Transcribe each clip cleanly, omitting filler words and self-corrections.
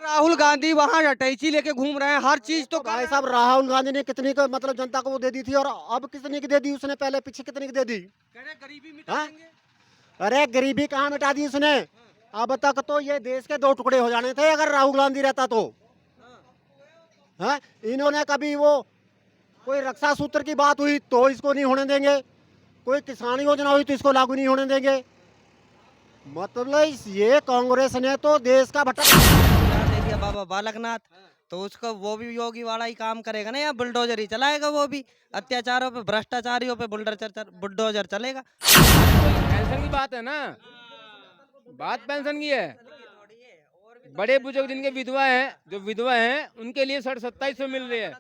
राहुल गांधी वहाँ अटैची लेके घूम रहे हैं, हर चीज तो कर भाई रहे साहब राहुल गांधी ने कितनी को मतलब जनता को वो दे दी थी और अब कितनी की दे दी उसने, पहले पीछे कितनी की दे दी? हैं। कह रहे हैं गरीबी मिटा हाँ? देंगे। अरे गरीबी कहाँ मिटा दी उसने? अब तक तो ये देश के दो टुकड़े हो जाने थे अगर राहुल गांधी रहता तो। हाँ? इन्होंने कभी वो कोई रक्षा सूत्र की बात हुई तो इसको नहीं होने देंगे, कोई किसान योजना हुई तो इसको लागू नहीं होने देंगे। मतलब ये कांग्रेस ने तो देश का भटक दे दिया बाबा बालकनाथ, तो उसको वो भी योगी वाला ही काम करेगा ना, या बुलडोजर ही चलाएगा वो भी। अत्याचारों पे भ्रष्टाचारियों पे बुलडोजर चलेगा। पेंशन की बात है ना, बात पेंशन की है। बड़े बुजुर्ग जिनके विधवा हैं, जो विधवा हैं उनके लिए 2700 मिल रही है।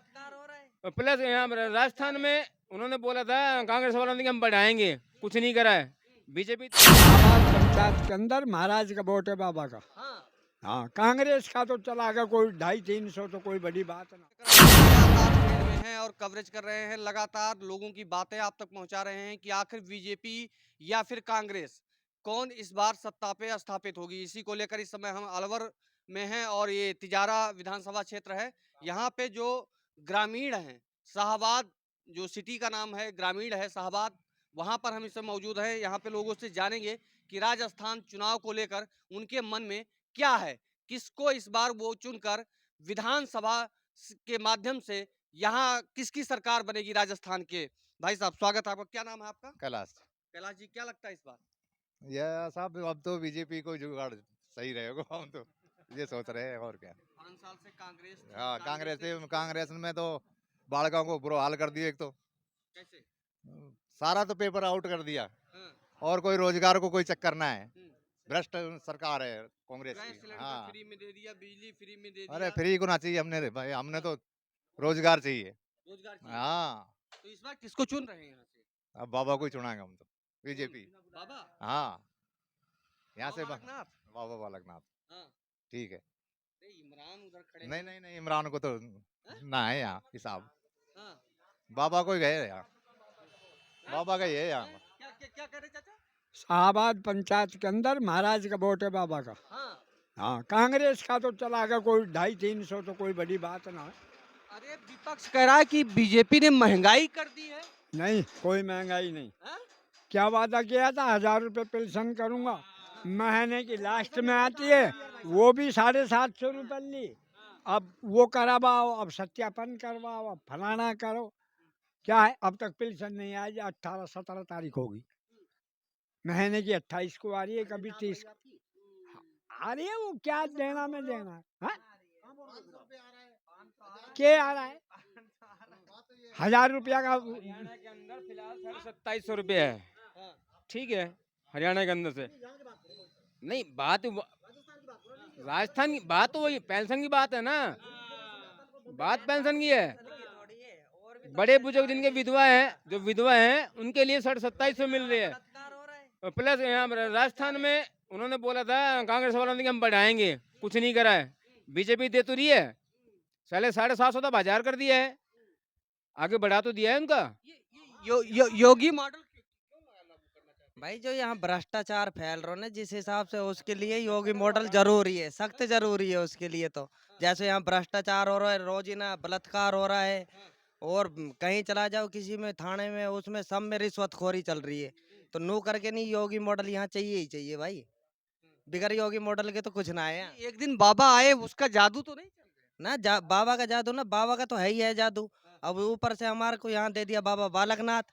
और प्लस यहाँ राजस्थान में उन्होंने बोला था कांग्रेस वालों ने कि हम बढ़ाएंगे, कुछ नहीं करा है बीजेपी। आवाज पंचायत के अंदर महाराज का वोट है बाबा का। हाँ, कांग्रेस का तो चला गया कोई 250-300, तो कोई बड़ी बात ना। लगातार फील्ड में हैं और कवरेज कर रहे हैं, लगातार लोगों की बातें आप तक पहुंचा रहे हैं कि आखिर बीजेपी या फिर कांग्रेस कौन इस बार सत्ता पे स्थापित होगी। इसी को लेकर इस समय हम अलवर में हैं और ये तिजारा विधानसभा क्षेत्र है। यहाँ पे जो ग्रामीण हैं, शाहबाद जो सिटी का नाम है, ग्रामीण है शाहबाद, वहाँ पर हम इस समय मौजूद हैं। यहाँ पे लोगों से जानेंगे कि राजस्थान चुनाव को लेकर उनके मन में क्या है, किसको इस बार वो चुनकर विधानसभा के माध्यम से यहाँ किसकी सरकार बनेगी राजस्थान के। भाई साहब स्वागत है आपका, क्या नाम है आपका? कैलाश। कैलाश जी, क्या लगता है इस बार? यह साहब अब तो बीजेपी को जुगाड़ सही रहेगा, हम तो ये सोच रहे हैं और क्या। 5 साल से कांग्रेस थी, हाँ, कांग्रेस कांग्रेस में तो बालकों को बुरा हाल कर दिया एक तो। कैसे? सारा तो पेपर आउट कर दिया हाँ, और कोई रोजगार को कोई चक्कर ना है। हम्म। भ्रष्ट सरकार है कांग्रेस गैस की। सिलेंडर हाँ, फ्री में दे दिया, बिजली फ्री में दे अरे दिया, फ्री को ना चाहिए हमने रे भाई, हमने तो रोजगार चाहिए। रोजगार चाहिए। हाँ, तो इस बार किसको चुन रहे हैं यहाँ से? अब बाबा को ही चुनाएंगे हम तो, बीजेपी। बाबा? हाँ, यहाँ से बाबा बालकनाथ? बाबा बालकनाथ। हाँ। ठीक है। अरे इमरान उधर खड़े नहीं हैं। नहीं नहीं, इमरान को तो ना है यहाँ हिसाब, हाँ। बाबा को ही गए यहाँ, बाबा का ही है यहाँ। क्या क्या क्या कह रहे चाचा? शाहबाद पंचायत के अंदर महाराज का वोट है बाबा का। हाँ। हाँ, कांग्रेस का तो चला गया कोई 250-300, तो कोई बड़ी बात ना। अरे विपक्ष कह रहा है कि बीजेपी ने महंगाई कर दी है। नहीं, कोई महंगाई नहीं। हाँ? क्या वादा किया था, 1000 रुपये पेंशन करूंगा, महीने की लास्ट में आती है, वो भी 750 रुपये ली। अब वो करवाओ, अब सत्यापन करवाओ, अब फलाना करो। क्या है, अब तक पेंशन नहीं आई। 18-17 तारीख होगी, महीने की 28 को आ रही है, कभी 30 आ रही है। वो क्या देना में देना है, हाँ? क्या आ रहा है? 1000 रुपया का हरियाणा के अंदर फिलहाल 2750 रुपये है। ठीक है, हरियाणा के अंदर से नहीं बात राजस्थान की बात, तो वही पेंशन की बात है ना, बात पेंशन की है। बड़े बुजुर्ग जिनके विधवा हैं, जो विधवा हैं उनके लिए 2700 मिल रही है। और प्लस यहाँ राजस्थान में उन्होंने बोला था कांग्रेस वालों ने कि हम बढ़ाएंगे, कुछ नहीं करा है बीजेपी। दे तो रही है, पहले 750 तो 1000 कर दिया है, आगे बढ़ा तो दिया है उनका। योगी मॉडल भाई जो यहाँ भ्रष्टाचार फैल रहा है ना, जिस हिसाब से, उसके लिए योगी मॉडल जरूरी है, सख्त जरूरी है उसके लिए। तो जैसे यहाँ भ्रष्टाचार हो रहा है, रोजीना बलात्कार हो रहा है, और कहीं चला जाओ किसी में थाने में, उसमें सब में रिश्वतखोरी चल रही है। तो नू करके नहीं, योगी मॉडल यहाँ चाहिए ही चाहिए भाई। बिगर योगी मॉडल के तो कुछ ना है यहाँ। एक दिन बाबा आए, उसका जादू तो नहीं चल रहा ना बाबा का जादू, ना बाबा का तो है ही है जादू। अब ऊपर से हमारे को यहाँ दे दिया बाबा बालकनाथ,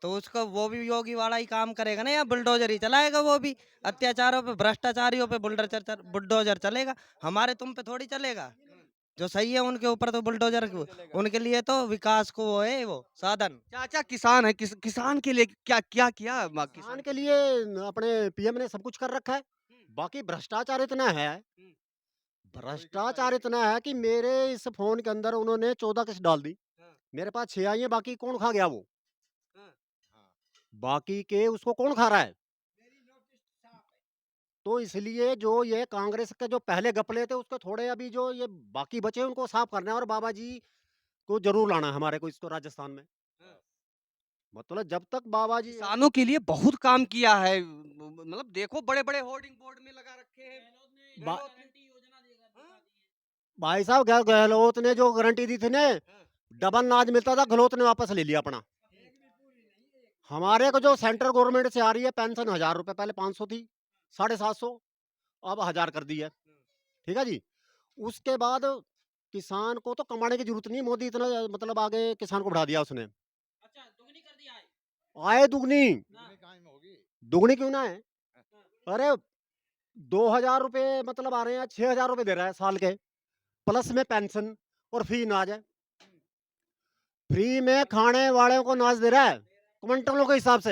तो उसको वो भी योगी वाला ही काम करेगा ना, या बुलडोजर ही चलाएगा वो भी। अत्याचारों पे भ्रष्टाचारियों पे बुलडोजर चलेगा, हमारे तुम पे थोड़ी चलेगा। जो सही है उनके ऊपर तो बुलडोजर, उनके लिए तो विकास को वो है, वो साधन। चाचा किसान है, किसान के लिए क्या क्या किया किसान के लिए अपने पीएम ने सब कुछ कर रखा है। बाकी भ्रष्टाचार इतना है, भ्रष्टाचार इतना है कि मेरे इस फोन के अंदर उन्होंने 14 किस्त डाल दी, मेरे पास 6 आई है, बाकी कौन खा गया वो? बाकी के उसको कौन खा रहा है? तो इसलिए जो ये कांग्रेस के जो पहले घपले थे उसको थोड़े अभी जो ये बाकी बचे उनको साफ करना है, और बाबा जी को जरूर लाना है हमारे को इसको राजस्थान में। मतलब जब तक बाबा जी किसानों के लिए बहुत काम किया है, मतलब देखो बड़े बड़े होर्डिंग बोर्ड में लगा रखे हैं। बा, भाई साहब गहलोत ने जो गारंटी दी थी ना, डबल अनाज मिलता था, गहलोत ने वापस ले लिया अपना। हमारे को जो सेंट्रल गवर्नमेंट से आ रही है पेंशन 1000 रुपए, पहले 500 थी, 750, अब 1000 कर दी है। ठीक है जी। उसके बाद किसान को तो कमाने की जरूरत नहीं, मोदी इतना मतलब आगे किसान को बढ़ा दिया उसने। अच्छा, दुगनी कर दिया है। आए दुगनी, दुगनी कहाँ में होगी? दुगनी क्यों ना है? अरे 2000 रुपए मतलब आ रहे हैं, 6000 रुपए दे रहा है साल के, प्लस में पेंशन और फ्री अनाज है। फ्री में खाने वाले को अनाज दे रहा है क्विंटलों के हिसाब से।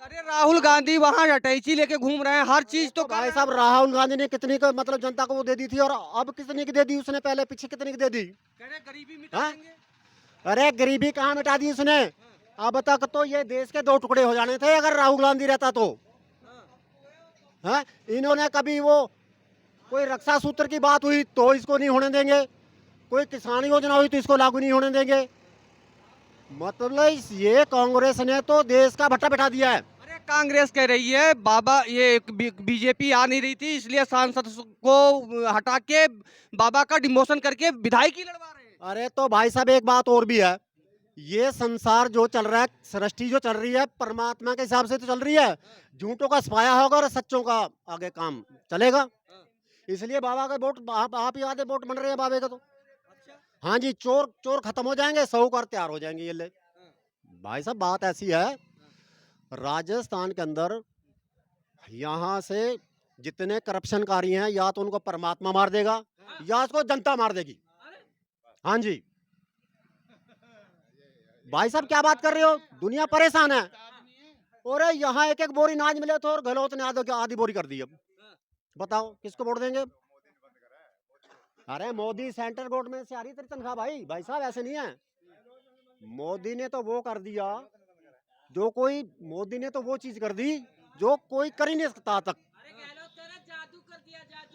अरे राहुल गांधी वहाँ अटैची लेके घूम रहे हैं, हर चीज तो कर भाई रहे साहब राहुल गांधी ने कितनी को मतलब जनता को वो दे दी थी, और अब कितनी की दे दी उसने, पहले पीछे कितनी की दे दी? हैं। कह रहे गरीबी मिटा हाँ? देंगे। अरे गरीबी कहाँ मिटा दी उसने? अब तक तो ये देश के 2 टुकड़े हो जाने थे अगर राहुल गांधी रहता तो। हाँ? इन्होंने कभी वो कोई रक्षा सूत्र की बात हुई तो इसको नहीं होने देंगे, कोई किसान योजना हुई तो इसको लागू नहीं होने देंगे। मतलब ये कांग्रेस ने तो देश का भट्टा बैठा दिया है। अरे कांग्रेस कह रही है बाबा, ये बीजेपी आ नहीं रही थी इसलिए सांसद को हटा के बाबा का डिमोशन करके विधायकी लड़वा रहे हैं। अरे तो भाई साहब एक बात और भी है, ये संसार जो चल रहा है, सृष्टि जो चल रही है परमात्मा के हिसाब से तो चल रही है। झूठों का सफाया होगा और सच्चों का आगे काम चलेगा। इसलिए बाबा का वोट आप ही आधे वोट बन रहे हैं बाबे का तो। हाँ जी, चोर चोर खत्म हो जाएंगे, साहूकार तैयार हो जाएंगे ये ले। भाई साहब बात ऐसी है, राजस्थान के अंदर यहाँ से जितने करप्शनकारी हैं, या तो उनको परमात्मा मार देगा या उसको जनता मार देगी। हाँ जी भाई साहब क्या बात कर रहे हो, दुनिया परेशान है। और यहाँ एक एक बोरी अनाज मिले तो, और गहलोत ने आधी बोरी कर दी। अब बताओ किसको वोट देंगे? अरे मोदी सेंट्रल गवर्नमेंट से आ रही तेरी तनख्वाह भाई, भाई साहब ऐसे नहीं है। मोदी ने तो वो कर दिया जो कोई, मोदी ने तो वो चीज कर दी जो कोई कर ही नहीं सकता आज तक।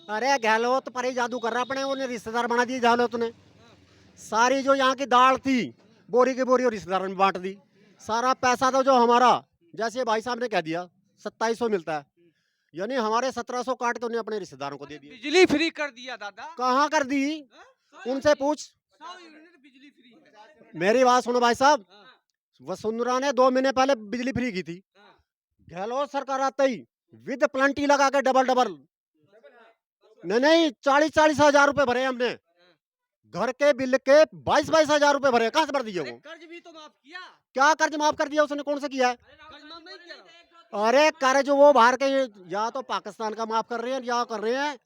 अरे गहलोत पर ही जादू कर रहा अपने, उन्हें रिश्तेदार बना दिए गहलोत ने। सारी जो यहाँ की दाल थी बोरी की बोरी और रिश्तेदारों में बांट दी। सारा पैसा था जो हमारा, जैसे भाई साहब ने कह दिया 2700 मिलता है, यानी हमारे 1700 काट के उन्हें अपने रिश्तेदारों को दे दिया। बिजली फ्री कर दिया दादा। कहाँ कर दी? उनसे पूछ। 100 यूनिट बिजली फ्री है। मेरी बात सुनो भाई साहब, वसुंधरा ने 2 महीने पहले बिजली फ्री की थी। गहलोत सरकार आते ही विद प्लंटी लगा के डबल डबल, नहीं 40-40 हजार रुपए भरे हमने। घर के बिल के 22-22 हजार रुपए भरे, कहाँ से भर दिए अरे वो? कर्ज भी तो माफ किया। क्या कर्ज माफ कर दिया उसने? कौन से किया है? कर्ज माफ नहीं किया। अरे कर्ज वो बाहर के, या तो पाकिस्तान का माफ कर रहे हैं या कर रहे हैं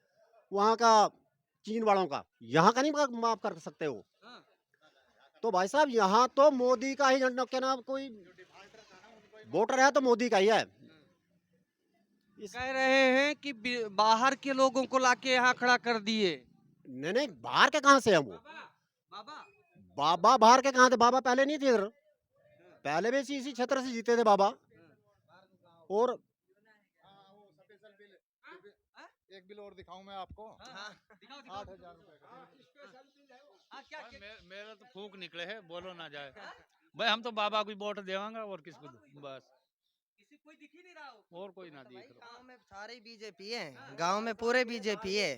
वहां का चीन वालों का, यहाँ का नहीं माफ कर सकते हो। तो भाई साहब यहाँ तो मोदी का ही क्या नाम, कोई वोटर है तो मोदी का ही है। कह रहे हैं कि बाहर के लोगों को लाके यहाँ खड़ा कर दिए। नहीं नहीं, बाहर के कहाँ से है वो? बाबा बाबा बाहर के कहाँ थे? बाबा पहले नहीं थे इधर, पहले भी इसी क्षेत्र से जीते थे बाबा। और एक बिल और दिखाऊं मैं आपको? दिखाओ 8000 रुपए का। क्या मेरा तो फूक निकले है, बोलो ना जाए भाई। हम तो बाबा को वोट देवांगे और किसको बस, किसी कोई दिख ही नहीं रहा हो। और कोई ना दिख रहा। गांव में सारी बीजेपी है, गांव में पूरे बीजेपी है,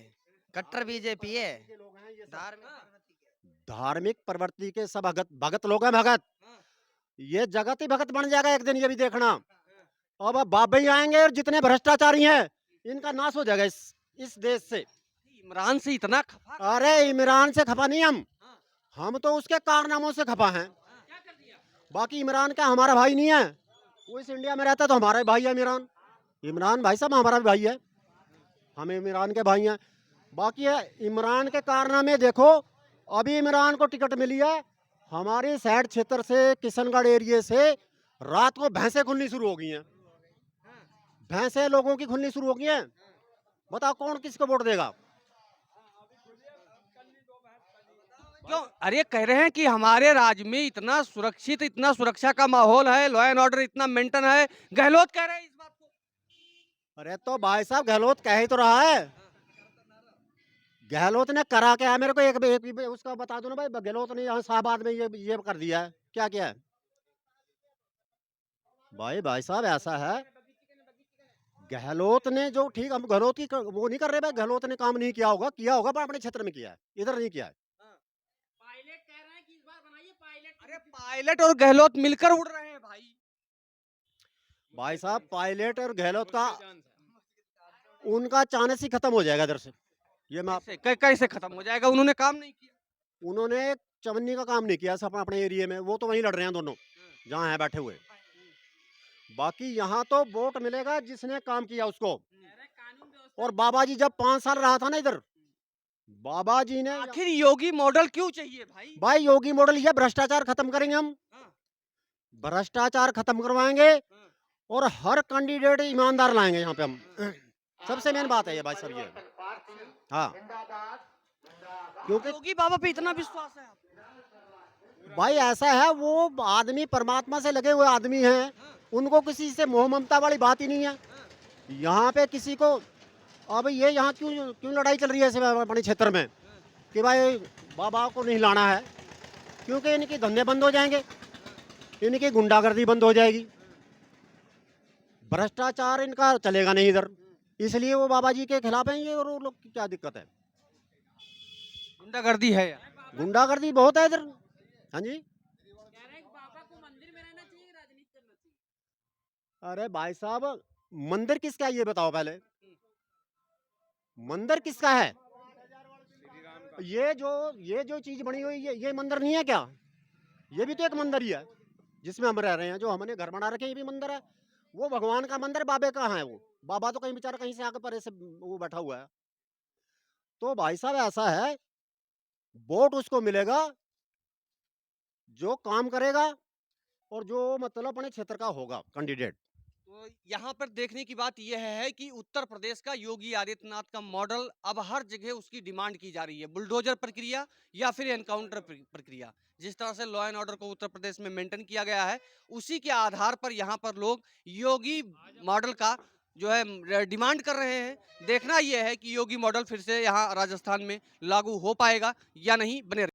कट्टर बीजेपी है। धार्मिक प्रवृत्ति के सब भगत भगत लोग हैं, भगत। ये जगत ही भगत बन जाएगा एक दिन, ये भी देखना। अब बाबे ही आएंगे और जितने भ्रष्टाचारी हैं इनका नाश हो जाएगा इस देश से। इमरान से इतना खफा। अरे इमरान से खफा नहीं हम तो उसके कारनामों से खफा हैं। बाकी इमरान का हमारा भाई नहीं है, वो इस इंडिया में रहता तो हमारा भाई है इमरान। इमरान भाई साहब हमारा भी भाई है, हम इमरान के भाई हैं। बाकी है इमरान के कारनामे देखो, अभी इमरान को टिकट मिली है हमारे साइड क्षेत्र से, किशनगढ़ एरिया से रात को भैंसें खुलनी शुरू हो गई हैं। भैंसें लोगों की खुलनी शुरू हो गई हैं। बताओ कौन किसको वोट देगा? क्यों? अरे कह रहे हैं कि हमारे राज्य में इतना सुरक्षित, इतना सुरक्षा का माहौल है, लॉ एंड ऑर्डर इतना मेंटेन है। गहलोत कह रहे हैं इस बात को। अरे तो भाई साहब गहलोत कह ही तो रहा है। गहलोत ने करा क्या है? मेरे को एक उसका बता दो ना भाई, गहलोत ने यहाँ शाहबाद में ये कर दिया है, क्या किया है? भाई साहब ऐसा है, गहलोत ने जो ठीक हम गहलोत की वो नहीं कर रहे भाई, गहलोत ने काम नहीं किया होगा पर अपने क्षेत्र में किया है, इधर नहीं किया है। अरे पायलट और गहलोत मिलकर उड़ रहे हैं भाई। भाई साहब पायलट और गहलोत का उनका चांस ही खत्म हो जाएगा इधर से, ये मैं कैसे खत्म हो जाएगा? उन्होंने काम नहीं किया। उन्होंने चवन्नी का काम नहीं किया सब अपने एरिया में, वो तो वहीं लड़ रहे हैं दोनों जहाँ हैं बैठे हुए। बाकी यहाँ तो वोट मिलेगा जिसने काम किया उसको। और बाबा जी जब 5 साल रहा था ना इधर, बाबा जी ने आखिर योगी मॉडल क्यों चाहिए भाई? भाई योगी मॉडल ये भ्रष्टाचार खत्म करेंगे हम, भ्रष्टाचार खत्म करवाएंगे और हर कैंडिडेट ईमानदार लाएंगे यहाँ पे हम। सबसे मेन बात है ये भाई साहब ये। हाँ क्योंकि योगी बाबा पे इतना विश्वास है आपको? भाई ऐसा है वो आदमी परमात्मा से लगे हुए आदमी हैं, उनको किसी से मोह ममता वाली बात ही नहीं है। यहाँ पे किसी को अब ये यहाँ क्यों क्यों लड़ाई चल रही है ऐसे अपने क्षेत्र में कि भाई बाबा को नहीं लाना है, क्योंकि इनके धंधे बंद हो जाएंगे, इनकी गुंडागर्दी बंद हो जाएगी, भ्रष्टाचार इनका चलेगा नहीं इधर, इसलिए वो बाबा जी के खिलाफ हैं ये। और वो लोग की क्या दिक्कत है? गुंडागर्दी है यार। गुंडागर्दी बहुत है इधर। हाँ जी अरे भाई साहब मंदिर किसका है ये बताओ पहले, मंदिर किसका है? ये जो चीज बनी हुई है ये मंदिर नहीं है क्या? ये भी तो एक मंदिर ही है जिसमें हम रह रहे हैं, जो हमने घर बना रखे हैं ये भी मंदिर है। वो भगवान का मंदिर, बाबे कहाँ है? वो बाबा तो कहीं बेचारा कहीं से आके परे से वो बैठा हुआ है। तो भाई साहब ऐसा है, वोट उसको मिलेगा जो काम करेगा और जो मतलब अपने क्षेत्र का होगा कैंडिडेट। तो यहाँ पर देखने की बात यह है कि उत्तर प्रदेश का योगी आदित्यनाथ का मॉडल अब हर जगह उसकी डिमांड की जा रही है। बुलडोजर प्रक्रिया या फिर एनकाउंटर प्रक्रिया, जिस तरह से लॉ एंड ऑर्डर को उत्तर प्रदेश में मेंटेन किया गया है, उसी के आधार पर यहाँ पर लोग योगी मॉडल का जो है डिमांड कर रहे हैं। देखना यह है कि योगी मॉडल फिर से यहाँ राजस्थान में लागू हो पाएगा या नहीं। बने